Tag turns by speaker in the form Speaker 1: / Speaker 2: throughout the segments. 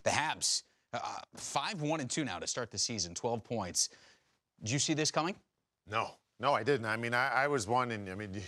Speaker 1: The Habs, 5-1-2 now to start the season, 12 points. Did you see this coming?
Speaker 2: No, I didn't. I mean, I was one, and I mean,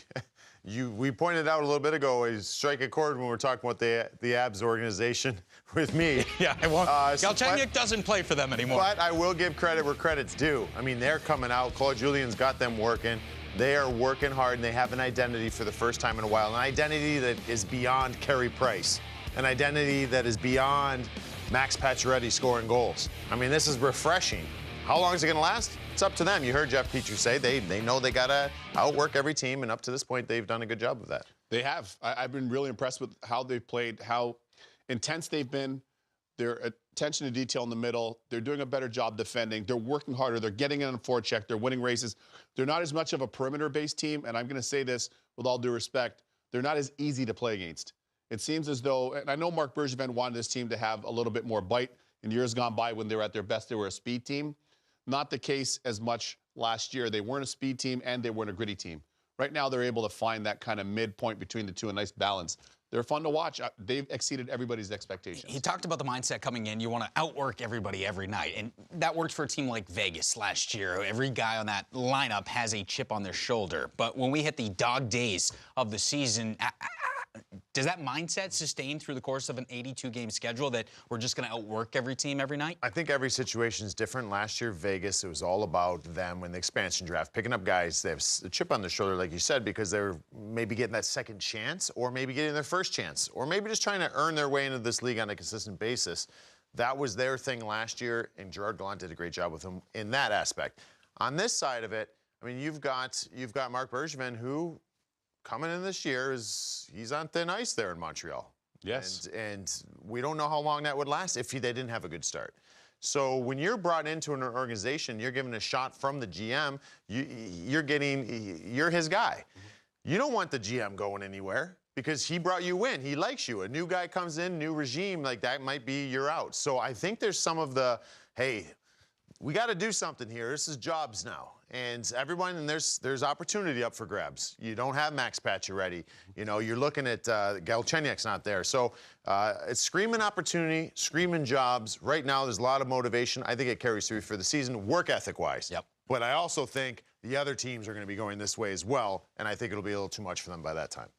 Speaker 2: we pointed out a little bit ago, a strike a chord when we were talking about the Habs organization with me.
Speaker 1: Yeah, I won't. Galchenyuk doesn't play for them anymore.
Speaker 2: But I will give credit where credit's due. I mean, they're coming out. Claude Julien's got them working. They are working hard, and they have an identity for the first time in a while, an identity that is beyond Carey Price, an identity that is beyond Max Pacioretty scoring goals. I mean, this is refreshing. How long is it going to last? It's up to them. You heard Jeff Petrie say they know they got to outwork every team, and up to this point, they've done a good job of that.
Speaker 3: They have. I've been really impressed with how they've played, how intense they've been, their attention to detail in the middle. They're doing a better job defending. They're working harder. They're getting in on forecheck. They're winning races. They're not as much of a perimeter-based team, and I'm going to say this with all due respect, they're not as easy to play against. It seems as though, and I know Marc Bergevin wanted this team to have a little bit more bite. In years gone by, when they were at their best, they were a speed team. Not the case as much last year. They weren't a speed team and they weren't a gritty team. Right now, they're able to find that kind of midpoint between the two, a nice balance. They're fun to watch. They've exceeded everybody's expectations.
Speaker 1: He talked about the mindset coming in. You want to outwork everybody every night. And that worked for a team like Vegas last year. Every guy on that lineup has a chip on their shoulder. But when we hit the dog days of the season, does that mindset sustain through the course of an 82-game schedule that we're just going to outwork every team every night?
Speaker 2: I think every situation is different. Last year, Vegas, it was all about them in the expansion draft, picking up guys. They have a chip on their shoulder, like you said, because they're maybe getting that second chance or maybe getting their first chance or maybe just trying to earn their way into this league on a consistent basis. That was their thing last year, and Gerard Gallant did a great job with them in that aspect. On this side of it, I mean, you've got Marc Bergevin, who coming in this year he's on thin ice there in Montreal.
Speaker 3: Yes.
Speaker 2: And we don't know how long that would last if they didn't have a good start. So when you're brought into an organization, you're given a shot from the GM, you're his guy. You don't want the GM going anywhere because he brought you in. He likes you. A new guy comes in, new regime, like that might be you're out. So I think there's some of the, hey, we got to do something here. This is jobs now. And everyone, and there's opportunity up for grabs. You don't have Max Pacioretty. You know, you're looking at Galchenyuk's not there. So it's screaming opportunity, screaming jobs. Right now, there's a lot of motivation. I think it carries through for the season, work ethic-wise.
Speaker 1: Yep.
Speaker 2: But I also think the other teams are going to be going this way as well, and I think it'll be a little too much for them by that time.